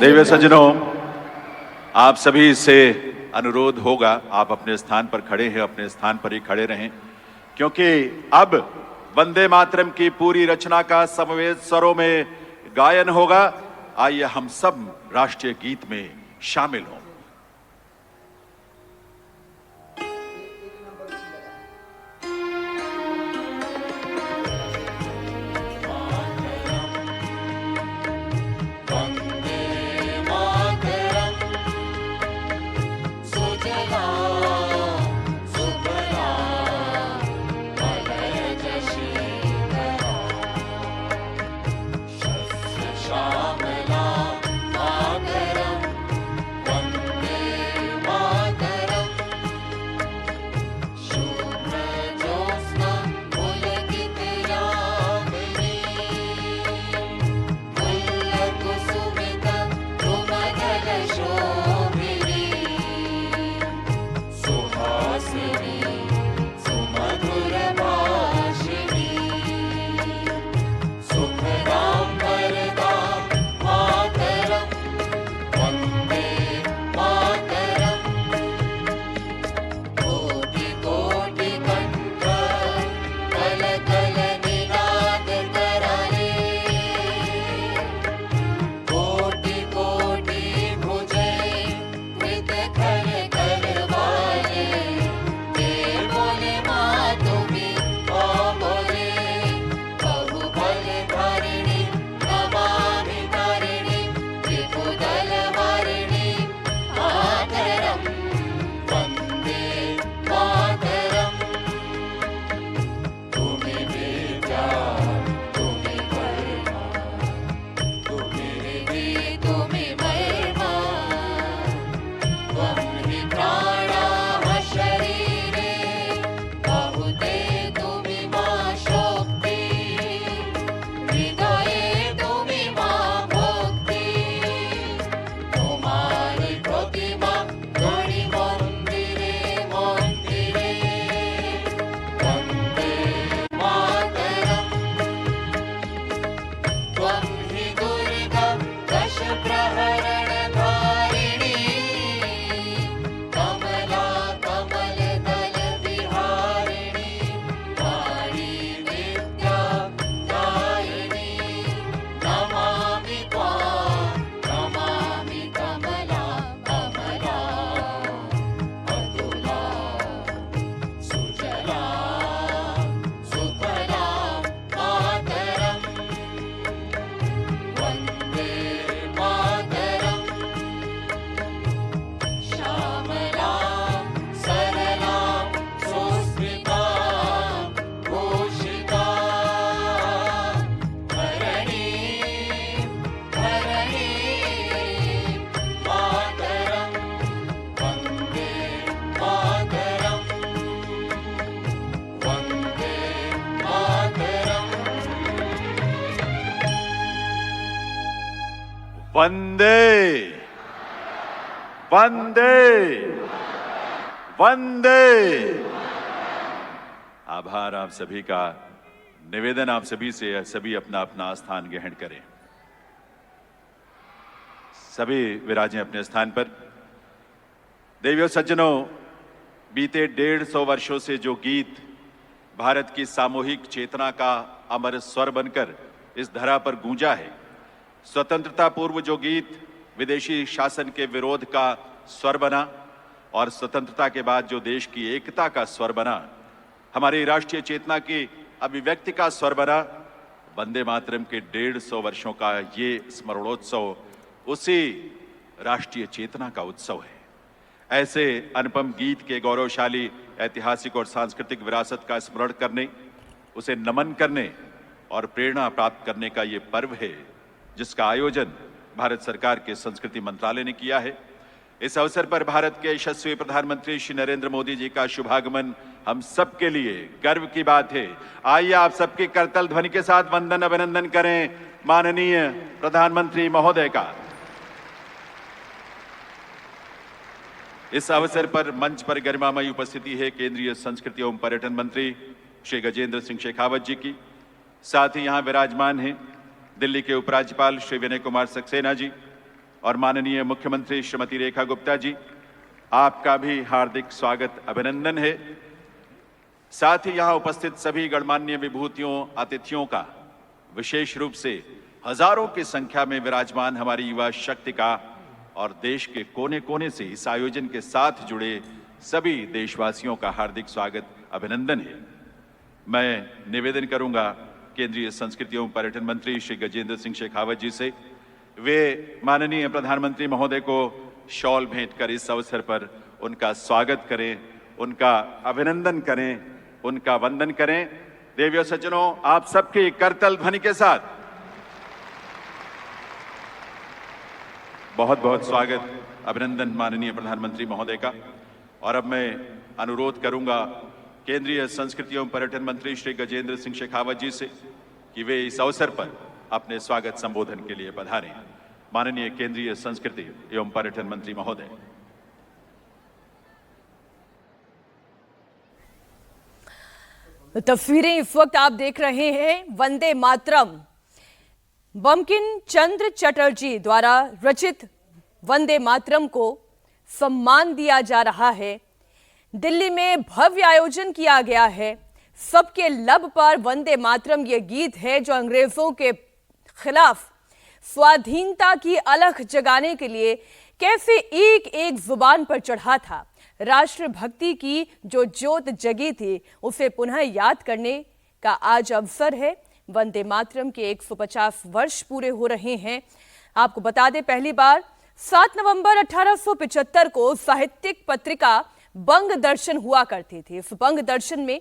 देवी सज्जनों, आप सभी से अनुरोध होगा, आप अपने स्थान पर खड़े हैं, अपने स्थान पर ही खड़े रहें, क्योंकि अब वंदे मातरम की पूरी रचना का समवेत स्वरों में गायन होगा। आइए हम सब राष्ट्रीय गीत में शामिल हों। वंदे वंदे वंदे। आभार आप सभी का। निवेदन आप सभी से, सभी अपना अपना स्थान ग्रहण करें। सभी विराजें अपने स्थान पर। देवियों सज्जनों, बीते 150 वर्षों से जो गीत भारत की सामूहिक चेतना का अमर स्वर बनकर इस धरा पर गूंजा है, स्वतंत्रता पूर्व जो गीत विदेशी शासन के विरोध का स्वर बना और स्वतंत्रता के बाद जो देश की एकता का स्वर बना, हमारी राष्ट्रीय चेतना की अभिव्यक्ति का स्वर बना, वंदे मातरम के 150 वर्षों का ये स्मरणोत्सव उसी राष्ट्रीय चेतना का उत्सव है। ऐसे अनुपम गीत के गौरवशाली ऐतिहासिक और सांस्कृतिक विरासत का स्मरण करने, उसे नमन करने और प्रेरणा प्राप्त करने का ये पर्व है, जिसका आयोजन भारत सरकार के संस्कृति मंत्रालय ने किया है। इस अवसर पर भारत के यशस्वी प्रधानमंत्री श्री नरेंद्र मोदी जी का शुभागमन हम सबके लिए गर्व की बात है। आइए आप सबकी करतल ध्वनि के साथ वंदन अभिनंदन करें माननीय प्रधानमंत्री महोदय का। इस अवसर पर मंच पर गरिमामयी उपस्थिति है केंद्रीय संस्कृति एवं पर्यटन मंत्री श्री गजेंद्र सिंह शेखावत जी की। साथ ही यहाँ विराजमान हैं दिल्ली के उपराज्यपाल श्री विनय कुमार सक्सेना जी, और माननीय मुख्यमंत्री श्रीमती रेखा गुप्ता जी, आपका भी हार्दिक स्वागत अभिनंदन है। साथ ही यहां उपस्थित सभी गणमान्य विभूतियों, अतिथियों का, विशेष रूप से हजारों की संख्या में विराजमान हमारी युवा शक्ति का और देश के कोने कोने से इस आयोजन के साथ जुड़े सभी देशवासियों का हार्दिक स्वागत अभिनंदन है। मैं निवेदन करूंगा केंद्रीय संस्कृति एवं पर्यटन मंत्री श्री गजेंद्र सिंह शेखावत जी से, वे माननीय प्रधानमंत्री महोदय को शॉल भेंट कर इस अवसर पर उनका स्वागत करें, उनका अभिनंदन करें, उनका वंदन करें। देवियों सज्जनों, आप सबकी करतल ध्वनि के साथ बहुत बहुत स्वागत अभिनंदन माननीय प्रधानमंत्री महोदय का। और अब मैं अनुरोध करूंगा केंद्रीय संस्कृति एवं पर्यटन मंत्री श्री गजेंद्र सिंह शेखावत जी से कि वे इस अवसर पर अपने स्वागत संबोधन के लिए पधारें। माननीय केंद्रीय संस्कृति एवं पर्यटन मंत्री महोदय। तस्वीरें इस वक्त आप देख रहे हैं वंदे मातरम, बंकिम चंद्र चटर्जी द्वारा रचित वंदे मातरम को सम्मान दिया जा रहा है। दिल्ली में भव्य आयोजन किया गया है। सबके लब पर वंदे मातरम ये गीत है जो अंग्रेजों के खिलाफ स्वाधीनता की अलख जगाने के लिए कैसे एक एक जुबान पर चढ़ा था। राष्ट्रभक्ति की जो ज्योत जगी थी उसे पुनः याद करने का आज अवसर है। वंदे मातरम के 150 वर्ष पूरे हो रहे हैं। आपको बता दें, पहली बार 7 नवंबर 1875 को साहित्यिक पत्रिका बंग दर्शन हुआ करती थी। इस बंग दर्शन में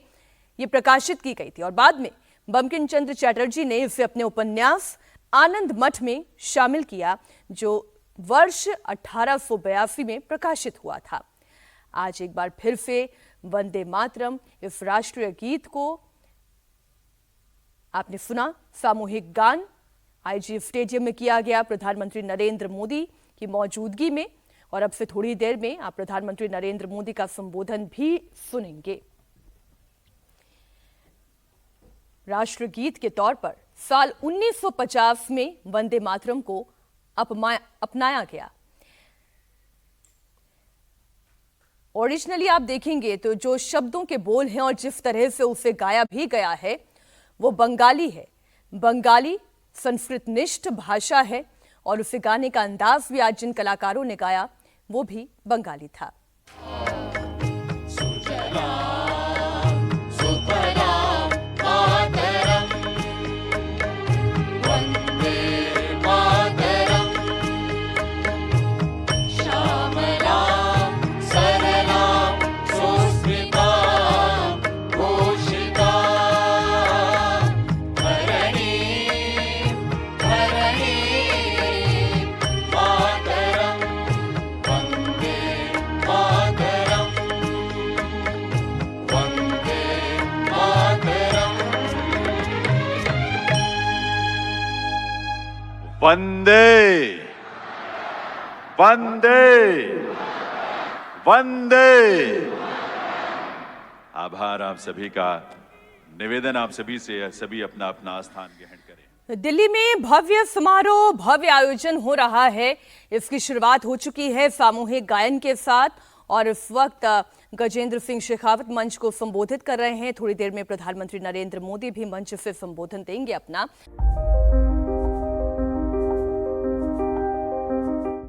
ये प्रकाशित की गई थी और बाद में बंकिम चंद्र चटर्जी ने इसे अपने उपन्यास आनंद मठ में शामिल किया, जो वर्ष 1882 में प्रकाशित हुआ था। आज एक बार फिर से वंदे मातरम इस राष्ट्रीय गीत को आपने सुना। सामूहिक गान आईजी स्टेडियम में किया गया प्रधानमंत्री नरेंद्र मोदी की मौजूदगी में, और अब से थोड़ी देर में आप प्रधानमंत्री नरेंद्र मोदी का संबोधन भी सुनेंगे। राष्ट्रगीत के तौर पर साल 1950 में वंदे मातरम को अपनाया गया। ओरिजिनली आप देखेंगे तो जो शब्दों के बोल हैं और जिस तरह से उसे गाया भी गया है वो बंगाली है। बंगाली संस्कृतनिष्ठ भाषा है और उसे गाने का अंदाज भी आज जिन कलाकारों ने गाया वो भी बंगाली था। वंदे वंदे वंदे। आभार आप सभी का। निवेदन आप सभी से, सभी अपना अपना स्थान ग्रहण करें। दिल्ली में भव्य समारोह, भव्य आयोजन हो रहा है। इसकी शुरुआत हो चुकी है सामूहिक गायन के साथ और इस वक्त गजेंद्र सिंह शेखावत मंच को संबोधित कर रहे हैं। थोड़ी देर में प्रधानमंत्री नरेंद्र मोदी भी मंच से संबोधन देंगे अपना।